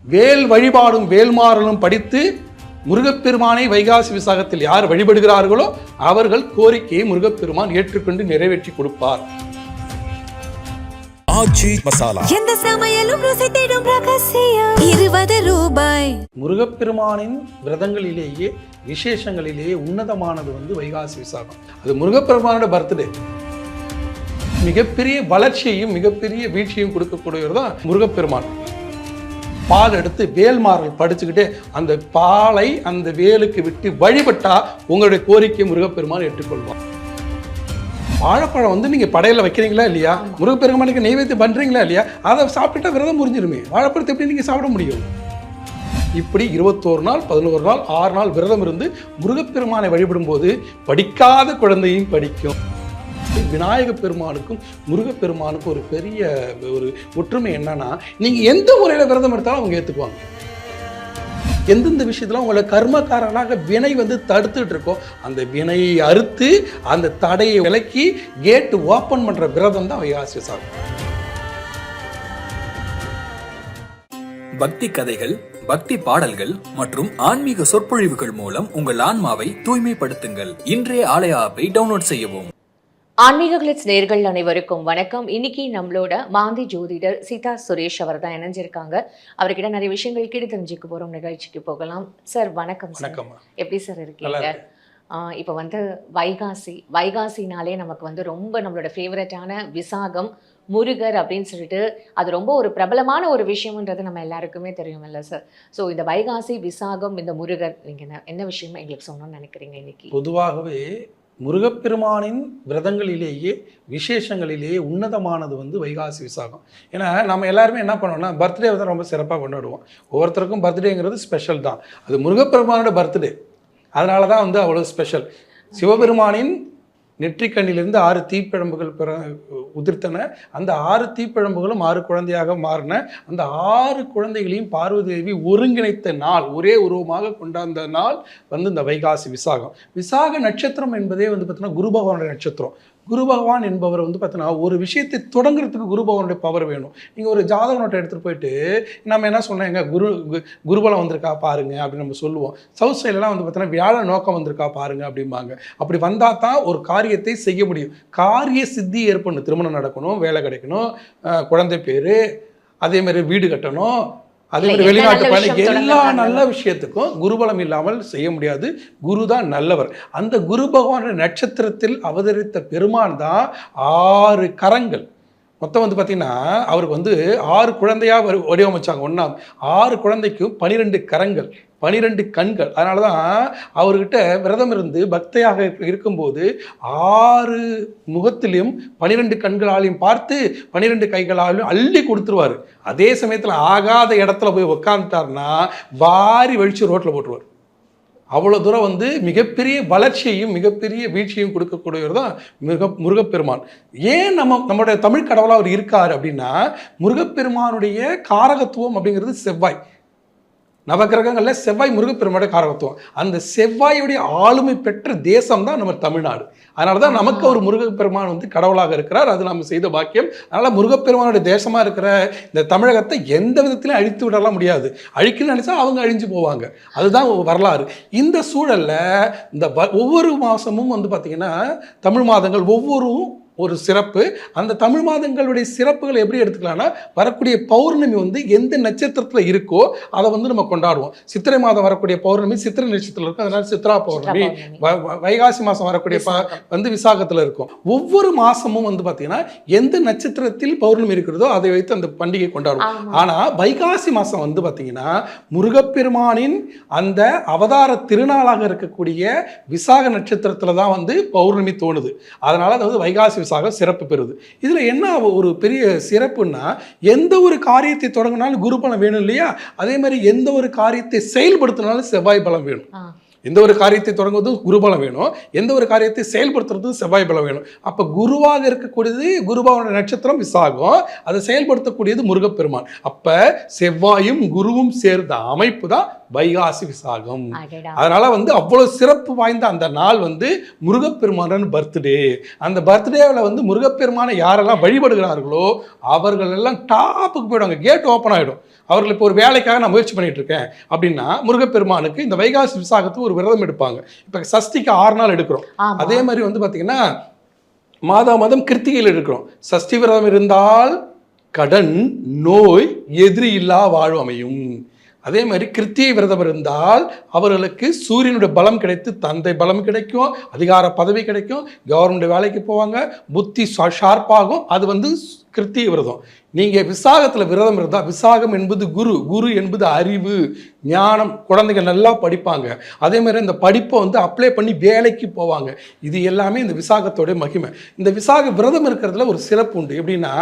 வேல் வழிபாடும் வேல்மாறலும் படித்து முருகப்பெருமானை வைகாசி விசாகத்தில் யார் வழிபடுகிறார்களோ அவர்கள் கோரிக்கையை முருகப்பெருமான் ஏற்றுக்கொண்டு நிறைவேற்றி கொடுப்பார். ஆச்சி மசாலா எந்த சமையலும் ருசி தேடும் ரகசியம் 20 ரூபாய். முருகப்பெருமானின் விரதங்களிலேயே விசேஷங்களிலேயே உன்னதமானது வைகாசி விசாகம். அது முருகப்பெருமானோட பர்த்டே. மிகப்பெரிய வளர்ச்சியையும் மிகப்பெரிய வீழ்ச்சியையும் கொடுக்கக்கூடியவர் தான் முருகப்பெருமான். பால் எடுத்து வேல்மாறல் படிச்சுக்கிட்டே அந்த பாலை அந்த வேலுக்கு விட்டு வழிபட்டா உங்களுடைய கோரிக்கை முருகப்பெருமான் ஏற்றுக்கொள்வார். வாழைப்பழம் நீங்க படையில வைக்கிறீங்களா இல்லையா, முருகப்பெருமானுக்கு நெய்வேத்தியம் பண்றீங்களா இல்லையா, அதை சாப்பிட்டுட்டா விரதம் முறிஞ்சிருமே. வாழைப்பழத்தை எப்படி நீங்க சாப்பிட முடியும்? இப்படி 21 நாள் 11 நாள் 6 நாள் விரதம் இருந்து முருகப்பெருமானை வழிபடும் போது படிக்காத குழந்தையும் படிக்கும். விநாயக பெருமானுக்கும் முருகப்பெருமானுக்கும் ஒரு பெரிய ஒரு ஒற்றுமை என்னன்னா, நீங்க எந்த முறையில விரதம் எடுத்தாலும் அவங்க ஏத்துக்குவாங்க. எந்தெந்த விஷயத்துல உங்களை கர்மக்காரனாக வினை தடுத்துட்டு இருக்கோ அந்த வினையை அறுத்து அந்த தடையை விலக்கி கேட் ஓபன் பண்ற விரதம் தான் வைகாசி விசாகம். பக்தி கதைகள், பக்தி பாடல்கள் மற்றும் ஆன்மீக சொற்பொழிவுகள் மூலம் உங்கள் ஆன்மாவை தூய்மைப்படுத்துங்கள். இன்றைய ஆலய ஆப்பை டவுன்லோட் செய்யவும். ஆன்மீக கிளிட்ஸ் நேயர்கள் அனைவருக்கும் வணக்கம். இன்னைக்கு நம்மளோட மாந்தி ஜோதிடர் சீதா சுரேஷ் அவர் தான் இணைஞ்சிருக்காங்க. அவர்கிட்ட நிறைய விஷயங்கள் கேட்டு தெரிஞ்சுக்க போறோம். நிகழ்ச்சிக்கு போகலாம். சார் வணக்கம். வணக்கம். எப்படி சார் இருக்கீங்க? இப்போ வைகாசினாலே நமக்கு ரொம்ப நம்மளோட ஃபேவரட்டான விசாகம் முருகர் அப்படின்னு சொல்லிட்டு அது ரொம்ப ஒரு பிரபலமான ஒரு விஷயம்ன்றது நம்ம எல்லாருக்குமே தெரியும் இல்லை சார்? ஸோ இந்த வைகாசி விசாகம் இந்த முருகர் நீங்கள் என்ன விஷயமா எங்களுக்கு சொன்னோன்னு நினைக்கிறீங்க? இன்னைக்கு பொதுவாகவே முருகப்பெருமானின் விரதங்களிலேயே விசேஷங்களிலேயே உன்னதமானது வைகாசி விசாகம். ஏன்னா நம்ம எல்லாருமே என்ன பண்ணோம்னா பர்த்டே ரொம்ப சிறப்பாக கொண்டாடுவோம். ஒவ்வொருத்தருக்கும் பர்த்டேங்கிறது ஸ்பெஷல் தான். அது முருகப்பெருமானோட பர்த்டே, அதனால தான் அவ்வளோ ஸ்பெஷல். சிவபெருமானின் நெற்றிக்கண்ணிலிருந்து 6 தீப்பிழம்புகள் உதிர்த்தன. அந்த 6 தீப்பிழம்புகளும் 6 குழந்தையாக மாறின. அந்த 6 குழந்தைகளையும் பார்வதி தேவி ஒருங்கிணைத்த நாள், ஒரே உருவமாக கொண்டாந்த நாள் இந்த வைகாசி விசாகம். விசாக நட்சத்திரம் என்பதே பார்த்தீங்கன்னா குரு பகவானுடைய நட்சத்திரம். குரு பகவான் என்பவர் பார்த்தீங்கன்னா ஒரு விஷயத்தை தொடங்குறதுக்கு குரு பகவானுடைய பவர் வேணும். நீங்கள் ஒரு ஜாதக நோட்டை எடுத்துகிட்டு போயிட்டு நம்ம என்ன சொன்னாங்க, குருபலம் வந்திருக்கா பாருங்க அப்படின்னு நம்ம சொல்லுவோம். சவுத் சைட்லாம் பார்த்தீங்கன்னா வியாழ நோக்கம் வந்திருக்கா பாருங்க அப்படிம்பாங்க. அப்படி வந்தால் தான் ஒரு காரியத்தை செய்ய முடியும். காரிய சித்தி ஏற்படணும். திருமணம் நடக்கணும், வேலை கிடைக்கணும், குழந்தை பேர், அதே மாதிரி வீடு கட்டணும், அதே மாதிரி வெளிநாட்டு பயணம், எல்லா நல்ல விஷயத்துக்கும் குருபலம் இல்லாமல் செய்ய முடியாது. குரு தான் நல்லவர். அந்த குரு பகவானுடைய நட்சத்திரத்தில் அவதரித்த பெருமான் தான் 6 கரங்கள். மொத்தம் பார்த்தீங்கன்னா அவருக்கு 6 குழந்தையாக வடிவமைச்சாங்க. 1ஆம் 6 குழந்தைக்கும் 12 கரங்கள், 12 கண்கள். அதனால தான் அவர்கிட்ட விரதம் இருந்து பக்தையாக இருக்கும்போது 6 முகத்திலையும் 12 கண்களாலையும் பார்த்து 12 கைகளாலையும் அள்ளி கொடுத்துருவார். அதே சமயத்தில் ஆகாத இடத்துல போய் உட்காந்துட்டார்னா வாரி வழிச்சு ரோட்டில் போட்டுருவார். அவ்வளோ தூரம் மிகப்பெரிய வளர்ச்சியையும் மிகப்பெரிய வீழ்ச்சியையும் கொடுக்கக்கூடியவர் தான் முருகப்பெருமான். ஏன் நம்மளுடைய தமிழ் கடவுளாக அவர் இருக்கார் அப்படின்னா, முருகப்பெருமானுடைய காரகத்துவம் அப்படிங்கிறது செவ்வாய். நவகிரகங்கள்ல செவ்வாய் முருகப்பெருமானுடைய காரகத்துவம். அந்த செவ்வாயுடைய ஆளுமை பெற்ற தேசம் தான் நம்ம தமிழ்நாடு. அதனால தான் நமக்கு ஒரு முருகப்பெருமான் கடவுளாக இருக்கிறார். அது நம்ம செய்த பாக்கியம். அதனால முருகப்பெருமானுடைய தேசமா இருக்கிற இந்த தமிழகத்தை எந்த விதத்திலையும் அழித்து விடலாம் முடியாது. அழிக்கணும்னு நினைச்சா அவங்க அழிஞ்சு போவாங்க. அதுதான் வரலாறு. இந்த சூழல்ல இந்த ஒவ்வொரு மாசமும் பார்த்தீங்கன்னா தமிழ் மாதங்கள் ஒவ்வொரும் ஒரு சிறப்பு. அந்த தமிழ் மாதங்களுடைய சிறப்புகளை எப்படி எடுத்துக்கலாம்னா, வரக்கூடிய பௌர்ணமி எந்த நட்சத்திரத்தில் இருக்கோ அதை நம்ம கொண்டாடுவோம். சித்திரை மாதம் வரக்கூடிய பௌர்ணமி சித்திரை நட்சத்திரத்தில் இருக்கும், அதனால சித்ரா பௌர்ணமி. வைகாசி மாதம் வரக்கூடிய விசாகத்தில் இருக்கும். ஒவ்வொரு மாசமும் பார்த்தீங்கன்னா எந்த நட்சத்திரத்தில் பௌர்ணமி இருக்கிறதோ அதை வைத்து அந்த பண்டிகை கொண்டாடுவோம். ஆனால் வைகாசி மாதம் பார்த்தீங்கன்னா முருகப்பெருமானின் அந்த அவதார திருநாளாக இருக்கக்கூடிய விசாக நட்சத்திரத்தில் தான் பௌர்ணமி தோணுது. அதனால அது வைகாசி சிறப்பு பெறுது. இதுல என்ன ஒரு பெரிய சிறப்புன்னா, எந்த ஒரு காரியத்தை தொடங்கினாலும் குரு பலம் வேணும் இல்லையா, அதே மாதிரி எந்த ஒரு காரியத்தை செயல்படுத்தினாலும் செவ்வாய் பலம் வேணும். எந்த ஒரு காரியத்தை தொடங்குவது குருபலம் வேணும், எந்த ஒரு காரியத்தை செயல்படுத்துறது செவ்வாய் பலம் வேணும். அப்ப குருவாக இருக்கக்கூடியது குருபாவோட நட்சத்திரம் விசாகம், அதை செயல்படுத்தக்கூடியது முருகப்பெருமான். அப்ப செவ்வாயும் குருவும் சேர்ந்த அமைப்பு தான் வைகாசி விசாகம். அடடா. அதனால வந்து அவ்வளவு சிறப்பு வாய்ந்த அந்த நாள் வந்து முருகப்பெருமானன் பர்த்டே. அந்த பர்த்டேவில் வந்து முருகப்பெருமானை யாரெல்லாம் வழிபடுகிறார்களோ அவர்கள் எல்லாம் டாப்புக்கு போயிடுவாங்க, கேட் ஓப்பன் ஆகிடும். அவர்கள் இப்போ ஒரு வேலைக்காக நான் முயற்சி பண்ணிட்டு இருக்கேன் அப்படின்னா முருகப்பெருமானுக்கு இந்த வைகாசி விசாகத்துக்கு ஒரு விரதம் எடுப்பாங்க. இப்போ சஷ்டிக்கு 6 நாள் எடுக்கிறோம். அதே மாதிரி வந்து பார்த்தீங்கன்னா மாதம் கிருத்திகையில் இருக்கிறோம். சஷ்டி விரதம் இருந்தால் கடன் நோய் எதிரி இல்லா வாழ்வு அமையும். அதே மாதிரி கிருத்திகை விரதம் இருந்தால் அவர்களுக்கு சூரியனுடைய பலம் கிடைத்து தந்தை பலம் கிடைக்கும், அதிகார பதவி கிடைக்கும், கவர்மெண்ட் வேலைக்கு போவாங்க, புத்தி ஷார்ப்பாகும். அது வந்து கிருத்திகை விரதம். நீங்கள் விசாகத்தில் விரதம் இருந்தால், விசாகம் என்பது குரு என்பது அறிவு ஞானம். குழந்தைகள் நல்லா படிப்பாங்க. அதே மாதிரி இந்த படிப்பை வந்து அப்ளை பண்ணி வேலைக்கு போவாங்க. இது எல்லாமே இந்த விசாகத்தோடைய மகிமை. இந்த விசாக விரதம் இருக்கிறதுல ஒரு சிறப்பு உண்டு. எப்படின்னா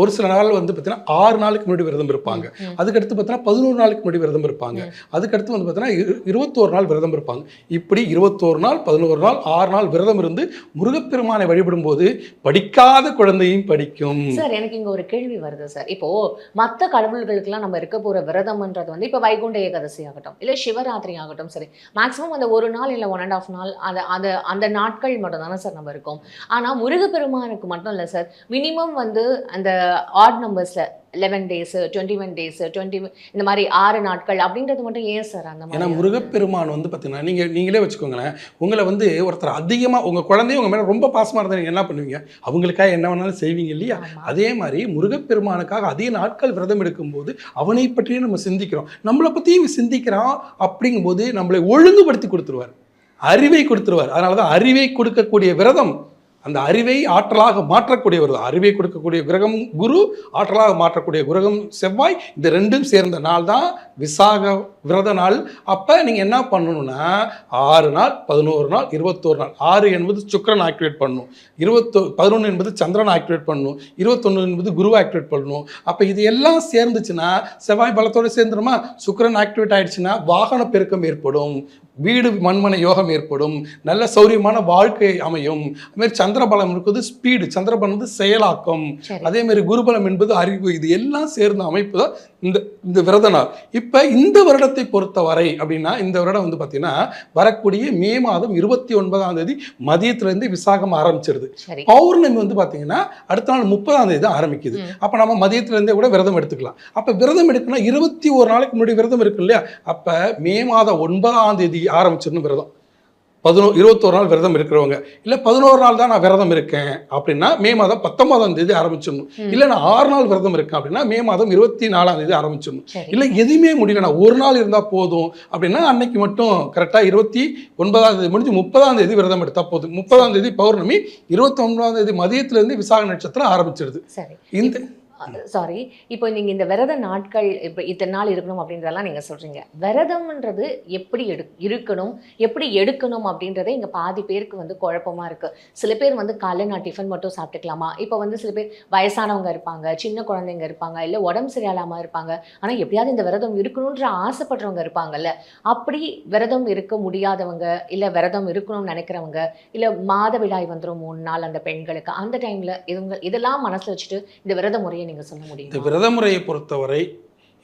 ஒரு சில நாள் வந்து பார்த்தீங்கன்னா 6 நாளுக்கு முன்னாடி விரதம் இருப்பாங்க. அதுக்கடுத்து பார்த்தீங்கன்னா 11 நாளுக்கு முன்னாடி விரதம் இருப்பாங்க. அதுக்கடுத்து வந்து பார்த்தீங்கன்னா 21 நாள் விரதம் இருப்பாங்க. இப்படி 21 நாள் 11 நாள் 6 நாள் விரதம் இருந்து முருகப்பெருமானை வழிபடும் போது படிக்காத குழந்தையும் படிக்கும். சார் எனக்கு இங்க ஒரு கேள்வி வருது சார். இப்போ மற்ற கடவுள்களுக்கெல்லாம் நம்ம இருக்க போற விரதம்ன்றது வந்து இப்போ வைகுண்ட ஏகாதசி ஆகட்டும் இல்லை சிவராத்திரி ஆகட்டும், சரி மேக்ஸிமம் அந்த 1 நாள் இல்லை 1.5 நாள் அந்த நாட்கள் மட்டும் தானே சார் நம்ம இருக்கோம். ஆனா முருகப்பெருமானுக்கு மட்டும் இல்லை சார், மினிமம் வந்து அந்த ஆட் நம்பர்ஸ்ல 11 days 21 days 20 இந்த மாதிரி 6 நாட்கள் அப்படின்றது மட்டும் ஏன் சார் அந்த மாதிரி? ஏன்னா முருகப்பெருமான் வந்து பார்த்தீங்கன்னா நீங்களே வச்சுக்கோங்களேன், உங்களை வந்து ஒருத்தர் அதிகமாக உங்கள் குழந்தைய உங்கள் மேலே ரொம்ப பாசமாக இருந்தால் நீங்கள் என்ன பண்ணுவீங்க? அவங்களுக்காக என்ன வேணாலும் செய்வீங்க இல்லையா? அதே மாதிரி முருகப்பெருமானுக்காக அதிக நாட்கள் விரதம் எடுக்கும்போது அவனை பற்றியும் நம்ம சிந்திக்கிறோம், நம்மளை பற்றியும் சிந்திக்கிறோம். அப்படிங்கும்போது நம்மளை ஒழுங்குபடுத்தி கொடுத்துருவார், அறிவை கொடுத்துருவார். அதனால தான் அறிவை கொடுக்கக்கூடிய விரதம், அந்த அறிவை ஆற்றலாக மாற்றக்கூடிய விரதம். அறிவை கொடுக்கக்கூடிய கிரகம் குரு, ஆற்றலாக மாற்றக்கூடிய கிரகம் செவ்வாய். இந்த ரெண்டும் சேர்ந்த நாள் தான் விசாக விரத நாள். அப்போ நீங்கள் என்ன பண்ணணும்னா 6 நாள் 11 நாள் 21 நாள். 6 என்பது சுக்கிரன் ஆக்டிவேட் பண்ணணும், 11 என்பது சந்திரன் ஆக்டிவேட் பண்ணணும், 21 என்பது குருவை ஆக்டிவேட் பண்ணணும். அப்போ இது எல்லாம் சேர்ந்துச்சுன்னா செவ்வாய் பலத்தோடு சேர்ந்துருமா, சுக்கிரன் ஆக்டிவேட் ஆயிடுச்சுன்னா வாகன பெருக்கம் ஏற்படும், வீடு மண்மனை யோகம் ஏற்படும், நல்ல சௌரியமான வாழ்க்கை அமையும். அதுமாதிரி சந்திரபலம் இருக்குது ஸ்பீடு, சந்திரபலம் வந்து செயலாக்கம், அதே மாதிரி குருபலம் என்பது அறிவு. இது எல்லாம் சேர்ந்த அமைப்பு தான் இந்த விரத நாள். இப்போ இந்த வருடத்தை பொறுத்தவரை அப்படின்னா இந்த வருடம் வந்து பார்த்தீங்கன்னா வரக்கூடிய மே மாதம் 29ஆம் தேதி மதியத்திலேருந்து விசாகம் ஆரம்பிச்சிருது. பௌர்ணமி வந்து பார்த்தீங்கன்னா அடுத்த நாள் 30ஆம் தேதி தான் ஆரம்பிக்குது. அப்போ நம்ம மதியத்திலேருந்தே கூட விரதம் எடுத்துக்கலாம். அப்போ விரதம் எடுக்கணும்னா 21 நாளைக்கு முன்னாடி விரதம் இருக்கு இல்லையா? அப்போ மே மாதம் 9ஆம் தேதி ஆரம்பிச்சிடணும் விரதம். 21 நாள் விரதம் இருக்கிறவங்க, இல்லை 11 நாள் தான் நான் விரதம் இருக்கேன் அப்படின்னா மே மாதம் 19ஆம் தேதி ஆரம்பிச்சிடணும். இல்லை நான் 6 நாள் விரதம் இருக்கேன் அப்படின்னா மே மாதம் 24ஆம் தேதி ஆரம்பிச்சிடணும். இல்லை எதுவுமே முடியல, நான் 1 நாள் இருந்தால் போதும் அப்படின்னா அன்னைக்கு மட்டும் கரெக்டாக 29ஆம் தேதி முடிஞ்சு 30ஆம் தேதி விரதம் எடுத்தால் போதும். 30ஆம் தேதி பௌர்ணமி, 29ஆம் தேதி மதியத்திலேருந்து விசாக நட்சத்திரம் ஆரம்பிச்சிடுது. இந்த சாரி, இப்போ நீங்கள் இந்த விரத நாட்கள் இப்போ இத்தனை நாள் இருக்கணும் அப்படின்றதெல்லாம் நீங்கள் சொல்கிறீங்க. விரதம்ன்றது எப்படி இருக்கணும், எப்படி எடுக்கணும் அப்படின்றத இங்கே பாதி பேருக்கு வந்து குழப்பமாக இருக்குது. சில பேர் வந்து காலைல நான் டிஃபன் மட்டும் சாப்பிட்டுக்கலாமா, இப்போ வந்து சில பேர் வயசானவங்க இருப்பாங்க, சின்ன குழந்தைங்க இருப்பாங்க, இல்லை உடம்பு சரியில்லாமல் இருப்பாங்க, ஆனால் எப்படியாவது இந்த விரதம் இருக்கணுன்ற ஆசைப்படுறவங்க இருப்பாங்கல்ல. அப்படி விரதம் இருக்க முடியாதவங்க, இல்லை விரதம் இருக்கணும்னு நினைக்கிறவங்க, இல்லை மாதவிடாய் வந்துடும் 3 நாள் அந்த பெண்களுக்கு, அந்த டைமில் இதெல்லாம் மனசில் வச்சுட்டு இந்த விரத முறையை நீங்கள் சொல்ல முடியும்? இந்த விரத முறையை பொறுத்தவரை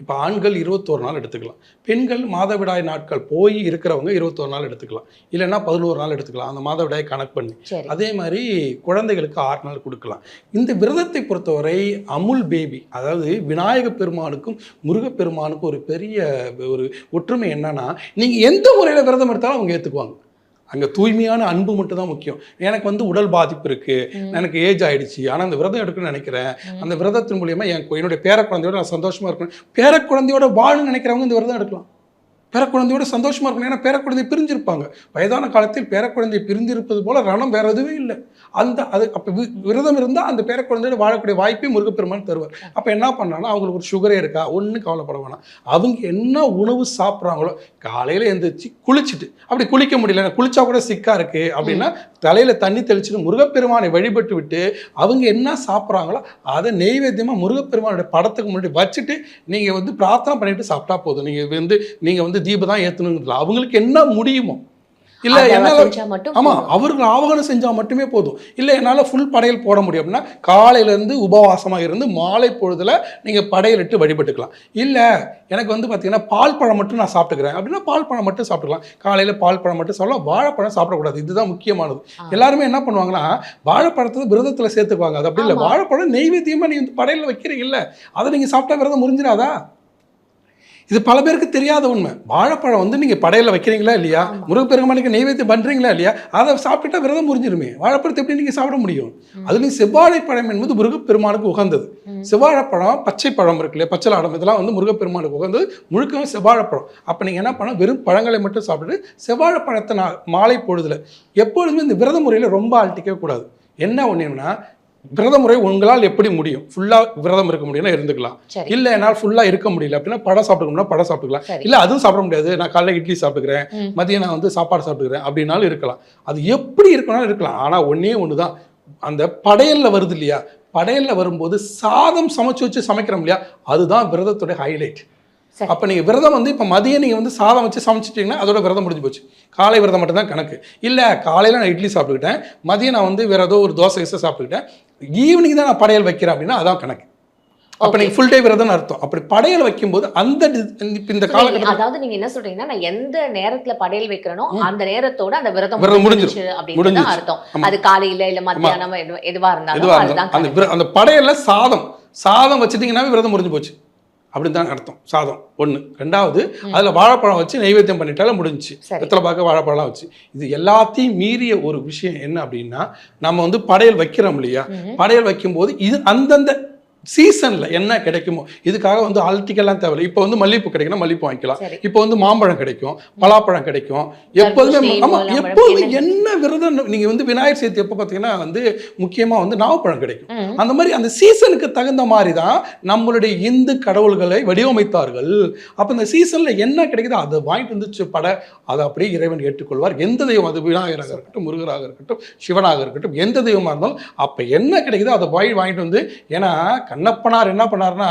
இப்போ ஆண்கள் 21 நாள் எடுத்துக்கலாம், பெண்கள் மாதவிடாய் நாட்கள் போய் இருக்கிறவங்க 21 நாள் எடுத்துக்கலாம், இல்லைன்னா 11 நாள் எடுத்துக்கலாம், அந்த மாதவிடாய் கணக்கு பண்ணி. அதே மாதிரி குழந்தைகளுக்கு 6 நாள் கொடுக்கலாம். இந்த விரதத்தை பொறுத்தவரை அமுல் பேபி, அதாவது விநாயக பெருமானுக்கும் முருகப்பெருமானுக்கும் ஒரு பெரிய ஒரு ஒற்றுமை என்னன்னா, நீங்கள் எந்த முறையில் விரதம் எடுத்தாலும் அவங்க ஏற்றுக்குவாங்க. அங்கே தூய்மையான அன்பு மட்டும் தான் முக்கியம். எனக்கு வந்து உடல் பாதிப்பு இருக்குது, எனக்கு ஏஜ் ஆகிடுச்சு, ஆனால் அந்த விரதம் எடுக்கணும்னு நினைக்கிறேன், அந்த விரதத்தின் மூலியமாக என்னுடைய பேரக்குழந்தையோட நான் சந்தோஷமாக இருக்கணும், பேரக்குழந்தையோட வாழணும்னு நினைக்கிறவங்க இந்த விரதம் எடுக்கலாம். பேரக்குழந்தையோட சந்தோஷமாக இருக்கணும். ஏன்னா பேரக்குழந்தை பிரிஞ்சிருப்பாங்க, வயதான காலத்தில் பேரக்குழந்தை பிரிஞ்சிருப்பது போல ரணம் வேறு எதுவே இல்லை. அப்போ விரதம் இருந்தால் அந்த பேரக்குழந்தையோட வாழக்கூடிய வாய்ப்பை முருகப்பெருமான் தருவார். அப்போ என்ன பண்ணாலும் அவங்களுக்கு ஒரு சுகரே இருக்கா ஒன்றும் கவலைப்பட வேணாம். அவங்க என்ன உணவு சாப்பிட்றாங்களோ காலையில் எழுந்திரிச்சு குளிச்சுட்டு, அப்படி குளிக்க முடியல குளிச்சா கூட சிக்கா இருக்குது அப்படின்னா தலையில் தண்ணி தெளிச்சுட்டு முருகப்பெருமானை வழிபட்டு விட்டு அவங்க என்ன சாப்பிட்றாங்களோ அதை நெய்வேத்தியமாக முருகப்பெருமானுடைய படத்துக்கு முன்னாடி வச்சுட்டு நீங்கள் வந்து பிரார்த்தனை பண்ணிட்டு சாப்பிட்டா போதும். நீங்கள் வந்து தீபம் தான் ஏற்றணுங்கிறதுல அவங்களுக்கு என்ன முடியுமோ இல்லை என்னால் செஞ்சா மட்டும் ஆமாம் அவர்கள் ஆவகனம் செஞ்சால் மட்டுமே போதும். இல்லை என்னால் ஃபுல் படையல் போட முடியும் அப்படின்னா காலையிலேருந்து உபவாசமாக இருந்து மாலை பொழுதில் நீங்கள் படையலிட்டு வழிபட்டுக்கலாம். இல்லை எனக்கு வந்து பார்த்தீங்கன்னா பால் பழம் மட்டும் நான் சாப்பிட்டுக்கிறேன் அப்படின்னா பால் பழம் மட்டும் சாப்பிட்டுக்கலாம். காலையில் பால் பழம் மட்டும் சாப்பிடலாம், வாழைப்பழம் சாப்பிடக்கூடாது. இதுதான் முக்கியமானது. எல்லாருமே என்ன பண்ணுவாங்கன்னா வாழைப்பழத்தை விரதத்தில் சேர்த்துக்குவாங்க. அது அப்படி இல்லை. வாழைப்பழம் நெய்வேத்தியமாக நீங்கள் வந்து படையலில் வைக்கிறீங்கல்ல, அதை நீங்கள் சாப்பிட்டா விரதம் முடிஞ்சிடாதா? இது பல பேருக்கு தெரியாத உண்மை. வாழைப்பழம் வந்து நீங்கள் படையில் வைக்கிறீங்களா இல்லையா, முருகப்பெருமானுக்கு நெய்வேத்தியம் பண்ணுறீங்களா இல்லையா, அதை சாப்பிட்டுட்டா விரதம் முடிஞ்சிருமே. வாழைப்பழத்தை எப்படி நீங்கள் சாப்பிட முடியும்? அதுலேயும் செவ்வாழைப்பழம் என்பது முருகப்பெருமானுக்கு உகந்தது. செவ்வாழைப்பழம், பச்சை பழம் இருக்கு இல்லையா, பச்சைலாடம், இதெல்லாம் வந்து முருகப்பெருமானுக்கு உகந்தது. முழுக்கவே செவ்வாழைப்பழம். அப்போ நீங்கள் என்ன பண்ணணும், வெறும் பழங்களை மட்டும் சாப்பிட்டு செவ்வாழைப்பழத்தை மாலை பொழுதுல எப்பொழுதுமே இந்த விரத முறையில் ரொம்ப அழட்டிக்கவே கூடாது. என்ன ஒன்றுன்னா, விரத முறை உங்களால் எப்படி முடியும், ஃபுல்லாக விரதம் இருக்க முடியும்னா இருந்துக்கலாம். இல்லை என்னால் ஃபுல்லாக இருக்க முடியல அப்படின்னா பழம் சாப்பிட்டுக்கணும்னா பழம் சாப்பிட்டுக்கலாம். இல்லை அதுவும் சாப்பிட முடியாது, நான் காலையில் இட்லி சாப்பிட்டுக்கிறேன், மதியம் நான் வந்து சாப்பாடு சாப்பிட்டுக்கிறேன் அப்படின்னாலும் இருக்கலாம். அது எப்படி இருக்கணும்னாலும் இருக்கலாம். ஆனால் ஒன்றே ஒன்று தான், அந்த படையலில் வருது இல்லையா, படையலில் வரும்போது சாதம் சமைச்சு வச்சு சமைக்கிறோம் இல்லையா, அதுதான் விரதத்துடைய ஹைலைட். அப்போ நீங்கள் விரதம் வந்து இப்போ மதியம் நீங்கள் வந்து சாதம் வச்சு சமைச்சிட்டிங்கன்னா அதோட விரதம் முடிஞ்சு போச்சு. காலை விரதம் மட்டும் தான் கணக்கு. இல்லை காலையில் நான் இட்லி சாப்பிட்டுக்கிட்டேன், மதியம் நான் வந்து வேறு ஏதோ ஒரு தோசை சாப்பிட்டுக்கிட்டேன், ஈவினிங் தான் நான் படையல் வைக்கிறேன் அப்படின்னா அதான் கணக்கு. அப்போ நீங்கள் ஃபுல் டே விரதம் அர்த்தம். அப்படி படையல் வைக்கும்போது அந்த இந்த காலகட்டம், அதாவது நீங்க என்ன சொல்றீங்கன்னா, நான் எந்த நேரத்துல படையல் வைக்கிறனோ அந்த நேரத்தோட அந்த விரதம் முடிஞ்சிருச்சு அப்படின்னு அர்த்தம். அது காலையில இல்ல மத்தியானம் எதுவா இருந்தாலும் அந்த படையல்ல சாதம் வச்சுட்டீங்கன்னாவே விரதம் முடிஞ்சு போச்சு அப்படின்னு தான் அர்த்தம். சாதம் ஒன்று. ரெண்டாவது அதில் வாழைப்பழம் வச்சு நைவேத்தியம் பண்ணிட்டாலும் முடிஞ்சிச்சு. வெத்தலை பார்க்க வாழைப்பழம் வச்சு. இது எல்லாத்தையும் மீறிய ஒரு விஷயம் என்ன அப்படின்னா, நம்ம வந்து படையல் வைக்கிறோம் இல்லையா, படையல் வைக்கும்போது இது அந்தந்த சீசனில் என்ன கிடைக்குமோ, இதுக்காக வந்து அல்டிக்கெல்லாம் தேவையில்லை. இப்போ வந்து மல்லிகைப்பூ கிடைக்குன்னா மல்லிகைப்பூ வாங்கிக்கலாம். இப்போ வந்து மாம்பழம் கிடைக்கும், பலாப்பழம் கிடைக்கும். எப்போதுமே ஆமாம், எப்போதுமே என்ன விரதம் நீங்கள் வந்து விநாயகர் சதுர்த்தி எப்போ பார்த்தீங்கன்னா வந்து முக்கியமாக வந்து நாவப்பழம் கிடைக்கும். அந்த மாதிரி அந்த சீசனுக்கு தகுந்த மாதிரி தான் நம்மளுடைய இந்து கடவுள்களை வடிவமைத்தார்கள். அப்போ இந்த சீசனில் என்ன கிடைக்குதோ அதை வாங்கிட்டு வந்து அதை அப்படியே இறைவன் ஏற்றுக்கொள்வார். எந்த தெய்வம், அது விநாயகராக இருக்கட்டும், முருகராக இருக்கட்டும், சிவனாக இருக்கட்டும், எந்த தெய்வமாக இருந்தாலும் அப்போ என்ன கிடைக்குதோ அதை வாங்கிட்டு வந்து, ஏன்னா கண்ணப்பனார் என்ன பண்ணார்னா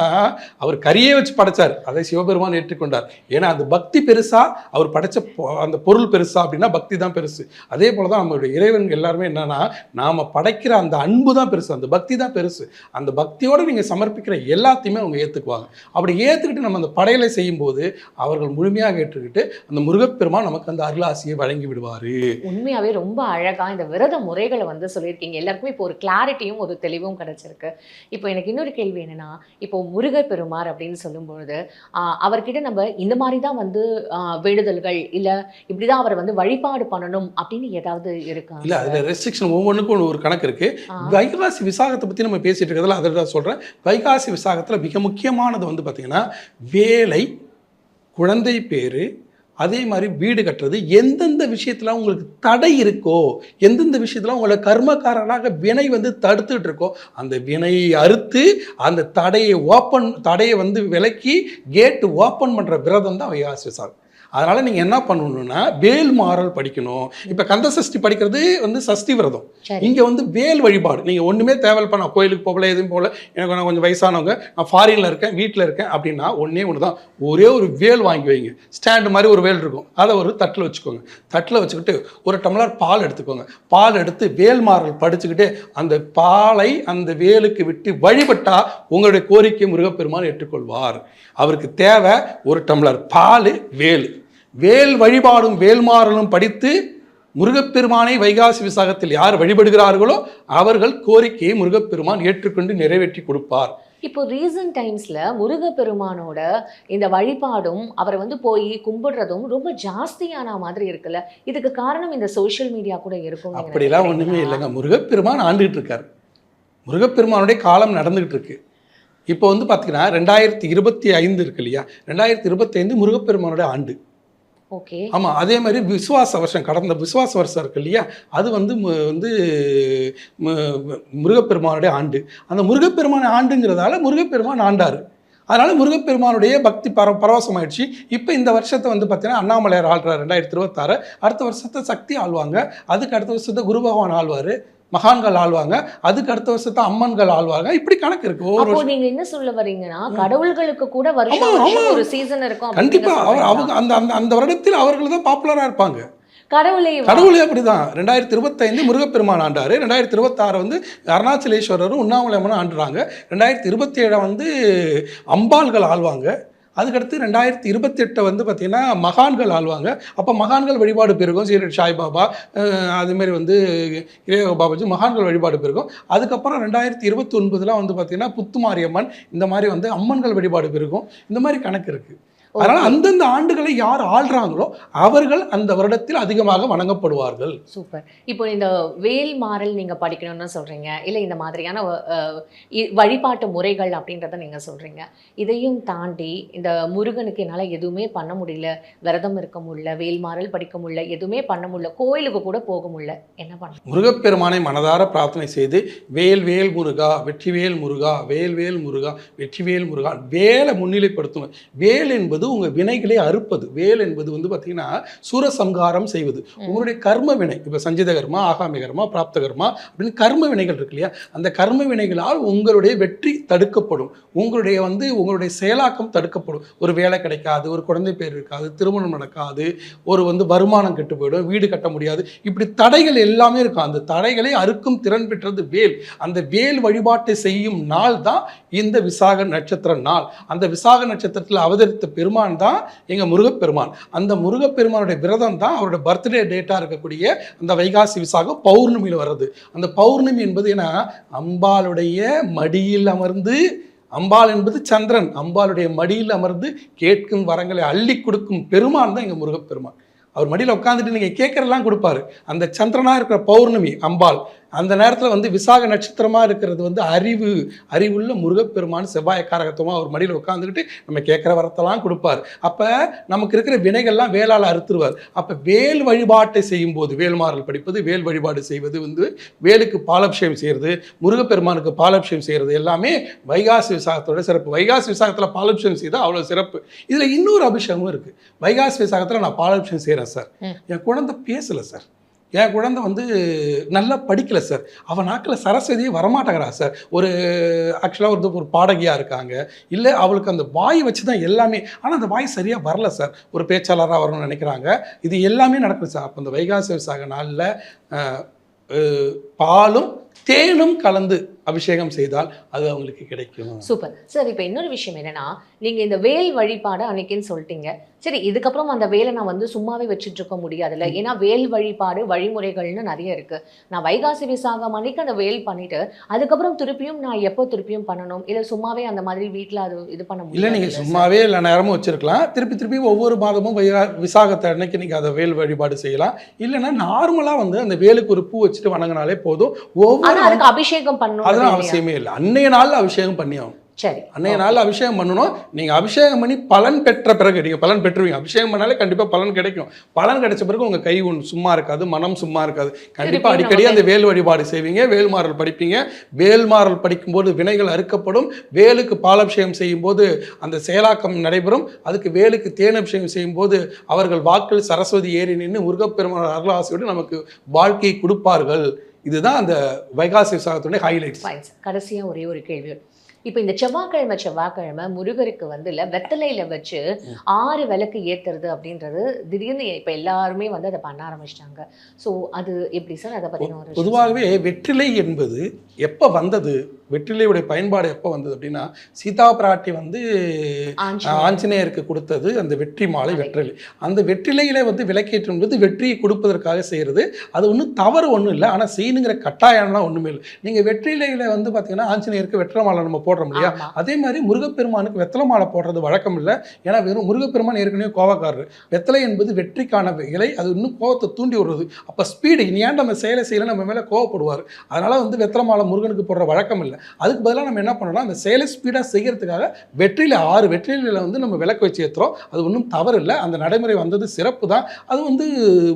அவர் கரியே வச்சு படைச்சார், அதை சிவபெருமான் ஏற்றுக்கொண்டார். ஏன்னா அந்த பக்தி பெருசா, அவர் படைச்ச அந்த பொருள் பெருசா அப்படின்னா பக்தி தான் பெருசு. அதே போலதான் நம்மளுடைய இறைவன் எல்லாருமே என்னன்னா, நாம படைக்கிற அந்த அன்பு தான் பெருசு, அந்த பக்தி தான் பெருசு. அந்த பக்தியோட நீங்க சமர்ப்பிக்கிற எல்லாத்தையுமே அவங்க ஏத்துக்குவாங்க. அப்படி ஏத்துக்கிட்டு நம்ம அந்த படையலை செய்யும் போது அவர்கள் முழுமையாக ஏற்றுக்கிட்டு அந்த முருகப்பெருமான் நமக்கு அந்த அருளாசியை வழங்கி விடுவாரு. உண்மையாவே ரொம்ப அழகா இந்த விரத முறைகளை வந்து சொல்லியிருக்கீங்க. எல்லாருக்குமே இப்போ ஒரு கிளாரிட்டியும் ஒரு தெளிவும் கிடைச்சிருக்கு. இப்போ எனக்கு இன்னொரு கேள்வி என்னன்னா, இப்போ முருகர் பெருமார் அப்படின்னு சொல்லும்பொழுது அவர்கிட்ட நம்ம இந்த மாதிரி தான் வந்து வேண்டுதல்கள் இல்ல இப்படிதான் அவரை வந்து வழிபாடு பண்ணணும் அப்படின்னு ஏதாவது இருக்கா? இல்ல, அதுல ரெஸ்ட்ரிக்ஷன் ஒவ்வொன்றுக்கும் ஒரு கணக்கு இருக்கு. வைகாசி விசாகத்தை பத்தி நம்ம பேசிட்டு இருக்கிறதுல அதை தான் சொல்றேன். வைகாசி விசாகத்துல மிக முக்கியமானது வந்து பாத்தீங்கன்னா வேலை, குழந்தை பேரு, அதே மாதிரி வீடு கட்டுறது. எந்தெந்த விஷயத்துல உங்களுக்கு தடை இருக்கோ, எந்தெந்த விஷயத்துல உங்களை கர்மக்காரனாக வினை வந்து தடுத்துட்டு இருக்கோ, அந்த வினையை அறுத்து அந்த தடையை வந்து விலக்கி கேட்டு ஓப்பன் பண்ற விரதம் தான் வைகாசி விசாகம். அதனால நீங்க என்ன பண்ணணும்னா வேல் மாறல் படிக்கணும். இப்ப கந்த சஷ்டி படிக்கிறது வந்து சஷ்டி விரதம். இங்க வந்து வேல் வழிபாடு. நீங்க ஒண்ணுமே தேவையில்லை, நான் கோயிலுக்கு போகல, எதுவும் போகல, எனக்கு நான் கொஞ்சம் வயசானவங்க, நான் ஃபாரின்ல இருக்கேன், வீட்டில் இருக்கேன் அப்படின்னா ஒன்னே ஒண்ணுதான், ஒரே ஒரு வேல் வாங்கி வைங்க. ஸ்டாண்டு மாதிரி ஒரு வேல் இருக்கும், அதை ஒரு தட்டில் வச்சுக்கோங்க. தட்டில் வச்சுக்கிட்டு ஒரு டம்ளர் பால் எடுத்துக்கோங்க. பால் எடுத்து வேல் மாறல் படிச்சுக்கிட்டு அந்த பாலை அந்த வேலுக்கு விட்டு வழிபட்டா உங்களுடைய கோரிக்கை முருகப்பெருமான் ஏற்றுக்கொள்வார். அவருக்கு தேவை ஒரு டம்ளர் பால், வேல் வழிபாடும் வேல்மாறலும் படித்து முருகப்பெருமானை வைகாசி விசாகத்தில் யார் வழிபடுகிறார்களோ அவர்கள் கோரிக்கையை முருகப்பெருமான் ஏற்றுக்கொண்டு நிறைவேற்றி கொடுப்பார். இப்போ ரீசன்ட் டைம்ஸ்ல முருகப்பெருமானோட இந்த வழிபாடும் அவரை வந்து போய் கும்பிடுறதும் ரொம்ப ஜாஸ்தியான மாதிரி இருக்குல்ல, இதுக்கு காரணம் இந்த சோஷியல் மீடியா கூட இருக்கும்? அப்படிலாம் ஒண்ணுமே இல்லைங்க. முருகப்பெருமான் ஆண்டுகிட்டு இருக்காரு, முருகப்பெருமானுடைய காலம் நடந்துகிட்டு இருக்கு. இப்போ வந்து பார்த்தீங்கன்னா 2025 இருக்கு இல்லையா, 2025 முருகப்பெருமானுடைய ஆண்டு. ஓகே, ஆமாம். அதே மாதிரி விசுவாச வருஷம், கடந்த விசுவாச வருஷம் இருக்கு இல்லையா, அது வந்து முருகப்பெருமானுடைய ஆண்டு. அந்த முருகப்பெருமான ஆண்டுங்கிறதால முருகப்பெருமான் ஆண்டார். அதனால முருகப்பெருமானுடைய பக்தி பரவசமாயிடுச்சு. இப்போ இந்த வருஷத்தை வந்து பார்த்தீங்கன்னா அண்ணாமலையார் ஆள்றார் 2026. அடுத்த வருஷத்தை சக்தி ஆள்வாங்க, அதுக்கு அடுத்த வருஷத்தை குரு பகவான் ஆள்வார், மகான்கள் ஆழ்வாங்க, அதுக்கு அடுத்த வருஷத்தை அம்மன்கள் ஆழ்வாங்க. இப்படி கணக்கு இருக்கு. அப்போ நீங்க என்ன சொல்ல வரீங்கன்னா, கடவுள்களுக்கு கூட வருஷம் ஒரு சீசன் இருக்கும். கண்டிப்பா அவங்க அந்த வருடத்தில் அவர்கள் தான் பாப்புலரா இருப்பாங்க. கடவுளே அப்படிதான். 2025 முருகப்பெருமான் ஆண்டாரு, 2026 வந்து அருணாச்சலேஸ்வரரும் உண்ணாமலையம்மனும் ஆண்டுறாங்க, 2027 வந்து அம்பாள்கள் ஆள்வாங்க, அதுக்கடுத்து 2028 வந்து பார்த்தீங்கன்னா மகான்கள் ஆள்வாங்க. அப்போ மகான்கள் வழிபாடு பெருகும். சீரடி சாய்பாபா அதுமாரி வந்து இளைய பாபாஜி மகான்கள் வழிபாடு பெருகும். அதுக்கப்புறம் 2029 வந்து பார்த்தீங்கன்னா புத்துமாரியம்மன், இந்த மாதிரி வந்து அம்மன்கள் வழிபாடு பெருகும். இந்த மாதிரி கணக்கு இருக்குது. அதனால் அந்தந்த ஆண்டுகளை யார் ஆள்றாங்களோ அவர்கள் அந்த வருடத்தில் அதிகமாக வணங்கப்படுவார்கள். சூப்பர். இப்போ இந்த வேல் மாறல் நீங்க படிக்கணும்னு சொல்றீங்க, இல்லை இந்த மாதிரியான வழிபாட்டு முறைகள் அப்படின்றத நீங்க சொல்றீங்க. இதையும் தாண்டி இந்த முருகனுக்கு என்னால் எதுவுமே பண்ண முடியல, விரதம் இருக்க முடியல, வேல் மாறல் படிக்க முடியல, எதுவுமே பண்ண முடியல, கோயிலுக்கு கூட போக முடியல, என்ன பண்ண? முருகப்பெருமானை மனதார பிரார்த்தனை செய்து வேல் வேல் முருகா வெற்றிவேல் முருகா வேல் வேல் முருகா வெற்றிவேல் முருகா, வேலை முன்னிலைப்படுத்துங்க. வேல் என்பது உங்கள் வினைகளை அறுப்பது. வேல் என்பது வந்து பார்த்தீங்கன்னா சூரசம்ஹாரம் செய்வது. உங்களுடைய கர்ம வினை, இப்போ சஞ்சித கர்மா, ஆகாமி கர்மா, பிராப்த கர்மா அப்படின்னு கர்ம வினைகள் இருக்கு இல்லையா, அந்த கர்ம வினைகளால் உங்களுடைய வெற்றி தடுக்கப்படும், உங்களுடைய செயலாக்கம் தடுக்கப்படும். ஒரு வேலை கிடைக்காது, ஒரு குழந்தை பேர் இருக்காது, திருமணம் நடக்காது, ஒரு வருமானம் கெட்டு போயிடும், வீடு கட்ட முடியாது, இப்படி தடைகள் எல்லாமே இருக்கும். அந்த தடைகளை அறுக்கும் திறன் பெற்றது வேல். அந்த வேல் வழிபாட்டை செய்யும் நாள் தான் இந்த விசாக நட்சத்திர நாள். அந்த விசாக நட்சத்திரத்தில் அவதரித்த பெருமான் தான் எங்க முருகப்பெருமான். அந்த முருகப்பெருமானுடைய விரதம் தான் அவருடைய பர்த்டே டேட்டா இருக்கக்கூடிய அந்த வைகாசி விசாகம் பௌர்ணமியில் வர்றது. அந்த பௌர்ணமி என்பது ஏன்னா அம்பாளுடைய மடியில் அமர்ந்து, அம்பாள் என்பது சந்திரன், அம்பாளுடைய மடியில் அமர்ந்து கேட்கும் வரங்களை அள்ளி கொடுக்கும் பெருமான் தான் எங்க முருகப்பெருமான். அவர் மடியில் உட்காந்துட்டு நீங்கள் கேட்குறதெல்லாம் கொடுப்பாரு. அந்த சந்திரனாக இருக்கிற பௌர்ணமி அம்பாள், அந்த நேரத்தில் விசாக நட்சத்திரமாக இருக்கிறது அறிவுள்ள முருகப்பெருமான் செவ்வாய் காரகத்துவமாக அவர் மடியில் உட்காந்துக்கிட்டு நம்ம கேட்குற வரத்தெல்லாம் கொடுப்பார். அப்போ நமக்கு இருக்கிற வினைகள்லாம் வேளால் அறுத்துருவார். அப்போ வேல் வழிபாட்டை செய்யும்போது, வேல்மாறல் படிப்பது, வேல் வழிபாடு செய்வது, வேலுக்கு பாலாபிஷேகம் செய்கிறது, முருகப்பெருமானுக்கு பாலாபிஷேகம் செய்கிறது எல்லாமே வைகாசி விசாகத்தோட சிறப்பு. வைகாசி விசாகத்தில் பாலாபிஷேகம் செய்தால் அவ்வளோ சிறப்பு. இதில் இன்னொரு அபிஷேகமும் இருக்குது. வைகாசி விசாகத்தில் நான் பாலாபிஷேகம் செய்கிறேன் சார், என் குழந்தை பேசலை சார், என் குழந்தை நல்லா படிக்கலை சார், அவன் நாக்கில் சரஸ்வதியே வரமாட்டேங்கிறா சார், ஆக்சுவலாக ஒரு பாடகியாக இருக்காங்க, இல்லை அவளுக்கு அந்த வாய் வச்சு தான் எல்லாமே, ஆனால் அந்த வாய் சரியாக வரல சார், ஒரு பேச்சாளராக வரணும்னு நினைக்கிறாங்க. இது எல்லாமே நடக்குது சார். அப்போ அந்த வைகாசி விசாக நாளில் பாலும் தேனும் கலந்து அபிஷேகம் செய்தால் அது அவங்களுக்கு கிடைக்கும். Super sir. இப்போ இன்னொரு விஷயம் என்னன்னா, நீங்க இந்த வேல் வழிபாடு அன்னைக்குன்னு சொல்லிட்டீங்க. சரி, இதுக்கப்புறம் அந்த வேலை நான் சும்மாவே வச்சுட்டு இருக்க முடியாதுல்ல, ஏன்னா வேல் வழிபாடு வழிமுறைகள்னு நிறைய இருக்கு. நான் வைகாசி விசாகம் அன்னைக்கு அந்த வேல் பண்ணிட்டு அதுக்கப்புறம் நான் எப்போ திருப்பியும் பண்ணணும், இல்லை சும்மாவே அந்த மாதிரி வீட்டில் அது இது பண்ண முடியும்? இல்லை, நீங்கள் சும்மாவே இல்லை நேரமும் வச்சிருக்கலாம். திருப்பி ஒவ்வொரு மாதமும் விசாகத்தை அன்னைக்கு நீங்கள் அதை வேல் வழிபாடு செய்யலாம். இல்லைன்னா நார்மலாக அந்த வேலுக்கு ஒரு பூ வச்சுட்டு வணங்கினாலே போதும். அதுக்கு அபிஷேகம் பண்ணணும் அதெல்லாம் அவசியமே இல்லை. அன்னைய நாளில் அபிஷேகம் பண்ணி ஆகும். சரி, அன்னைய நாளில் அபிஷேகம் பண்ணணும். நீங்கள் அபிஷேகம் பண்ணி பலன் பெற்ற பிறகு நீங்கள் பலன் பெற்றுவீங்க. அபிஷேகம் பண்ணாலே கண்டிப்பாக பலன் கிடைக்கும். பலன் கிடைச்ச பிறகு உங்கள் கை சும்மா இருக்காது, மனம் சும்மா இருக்காது. கண்டிப்பாக அடிக்கடி அந்த வேல் வழிபாடு செய்வீங்க, வேல்மாறல் படிப்பீங்க. வேல்மாறல் படிக்கும்போது வினைகள் அறுக்கப்படும். வேலுக்கு பாலாபிஷேகம் செய்யும்போது அந்த செயலாக்கம் நடைபெறும். அதுக்கு வேலுக்கு தேன் அபிஷேகம் செய்யும்போது அவர்கள் வாக்கில் சரஸ்வதி ஏறி நின்று முருகப்பெருமான் அருளாசியோடு நமக்கு வாழ்க்கையை கொடுப்பார்கள். இதுதான் அந்த வைகாசி விசாகத்துடைய ஹைலைட்ஸ். கடைசியாக ஒரே ஒரு கேள்வி. இப்போ இந்த செவ்வாய்க்கிழமை முருகருக்கு வெத்தலையில வச்சு 6 விளக்கு ஏத்துறது அப்படின்றது திடீர்னு இப்போ எல்லாருமே அதை பண்ண ஆரம்பிச்சிட்டாங்க. ஸோ அது எப்படி சார்? அதை பற்றி பொதுவாகவே வெற்றிலை என்பது எப்போ வந்தது, வெற்றிலையுடைய பயன்பாடு எப்போ வந்தது அப்படின்னா, சீதா பிராட்டி ஆஞ்சநேயருக்கு கொடுத்தது அந்த வெற்றி மாலை வெற்றிலை. அந்த வெற்றிலையில விளக்கேற்றும் என்பது வெற்றியை கொடுப்பதற்காக செய்கிறது. அது ஒன்றும் தவறு ஒன்றும் இல்லை, ஆனால் செய்யணுங்கிற கட்டாயம்லாம் ஒன்றுமே இல்லை. நீங்கள் வெற்றிலையில பார்த்தீங்கன்னா ஆஞ்சநேயருக்கு வெற்றிலை மாலை நம்ம போடுறோம் இல்லையா, அதே மாதிரி முருகப்பெருமானுக்கு வெத்தலை மாலை போடுறது வழக்கம் இல்லை. ஏன்னா வெறும் முருகப்பெருமான் ஏற்கனவே கோவக்காரர். வெத்தலை என்பது வெற்றிக்கான இலை, அது இன்னும் கோவத்தை தூண்டி விடுறது. அப்போ ஸ்பீடு நீ ஏன் நம்ம செயலை செய்யலை நம்ம மேலே கோவப்படுவார். அதனால வெத்தலை மாலை முருகனுக்கு போடுற வழக்கம் இல்லை. அதுக்கு பதிலாக நம்ம என்ன பண்ணோம்னா, அந்த செயலை ஸ்பீடாக செய்கிறதுக்காக வெற்றிலை 6 வெற்றிலையில் நம்ம விளக்கு வச்சு ஏற்றுறோம். அது ஒன்றும் தவறு இல்லை. அந்த நடைமுறை வந்தது சிறப்பு தான். அது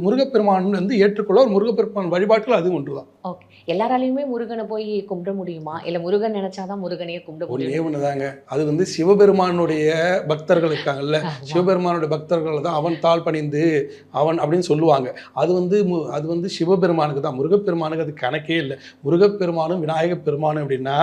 முருகப்பெருமான் ஏற்றுக்கொள்ள ஒரு முருகப்பெருமான் வழிபாட்டில் அது ஒன்று தான். ஓகே, எல்லாராலையுமே முருகனை போய் கும்பிட முடியுமா, இல்லை முருகன் நினைச்சாதான் முருகனையே கும்பிட முடியும்? ஒன்றே ஒன்றுதாங்க, அது சிவபெருமானுடைய பக்தர்கள் இருக்காங்கல்ல, சிவபெருமானுடைய பக்தர்கள் தான் அவன் தாழ் பணிந்து அவன் அப்படின்னு சொல்லுவாங்க. அது சிவபெருமானுக்கு தான். முருகப்பெருமானுக்கு அது கணக்கே இல்லை. முருகப்பெருமானும் விநாயக பெருமானும் அப்படின்னா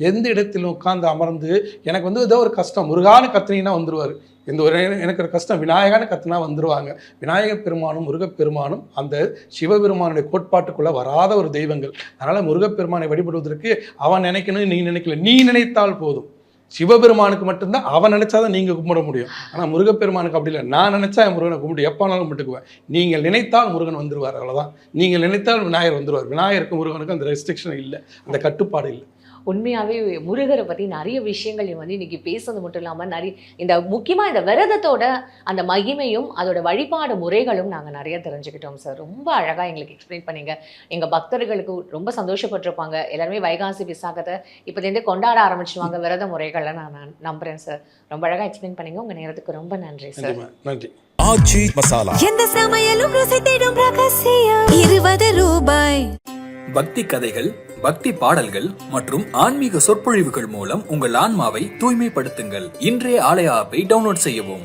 எந்த இடத்துல உட்கார்ந்து அமர்ந்து எனக்கு ஏதோ ஒரு கஷ்டம் முருகான்னு கத்தினீங்கன்னா வந்துருவார். இந்த ஒரு எனக்கு ஒரு கஷ்டம், விநாயகான்னு கத்துனா வந்துருவாங்க. விநாயகப் பெருமானும் முருகப்பெருமானும் அந்த சிவபெருமானுடைய கோட்பாட்டுக்குள்ள வராத ஒரு தெய்வங்கள். அதனால முருகப்பெருமானை வழிபடுவதற்கு அவன் நினைக்கணும், நீ நினைக்கல, நீ நினைத்தால் போதும். சிவபெருமானுக்கு மட்டும்தான் அவன் நினைச்சாதான் நீங்க கும்பிட முடியும். ஆனா முருகப்பெருமானுக்கு அப்படி இல்லை. நான் நினைச்சா என் முருகனை கும்பிட்டு எப்போனாலும் கும்பிட்டுக்குவேன். நீங்கள் நினைத்தால் முருகன் வந்துருவார், அவ்வளவுதான். நீங்கள் நினைத்தால் விநாயகர் வந்துருவார். விநாயகருக்கு முருகனுக்கு அந்த ரெஸ்ட்ரிக்ஷன் இல்லை, அந்த கட்டுப்பாடு இல்லை. உண்மையாவே முருகரை பத்தி நிறைய விஷயங்கள் வந்து இன்னைக்கு பேசுறது மட்டும் இல்லாம நிறைய இந்த முக்கியமா இந்த விரதத்தோட அந்த மகிமையும் அதோட வழிபாடு முறைகளும் நாங்க நிறைய தெரிஞ்சுக்கிட்டோம் சார். ரொம்ப அழகா எங்களுக்கு எக்ஸ்பிளைன் பண்ணீங்க. எங்க பக்தர்களுக்கு ரொம்ப சந்தோஷப்பட்டிருப்பாங்க. எல்லாருமே வைகாசி விசாகத்தை இப்போதேருந்து கொண்டாட ஆரம்பிச்சுவாங்க விரத முறைகளை நான் நம்புறேன் சார். ரொம்ப அழகா எக்ஸ்பிளைன் பண்ணீங்க. உங்க நேரத்துக்கு ரொம்ப நன்றி சார். நன்றி. ஆச்சி மசாலா. எந்த சமையலும் ருசி தேடும் ரகசியம் 20 ரூபாய். பக்தி கதைகள், பக்தி பாடல்கள் மற்றும் ஆன்மீக சொற்பொழிவுகள் மூலம் உங்கள் ஆன்மாவை தூய்மைப்படுத்துங்கள். இன்றைய ஆலய ஆப்பை டவுன்லோட் செய்யவும்.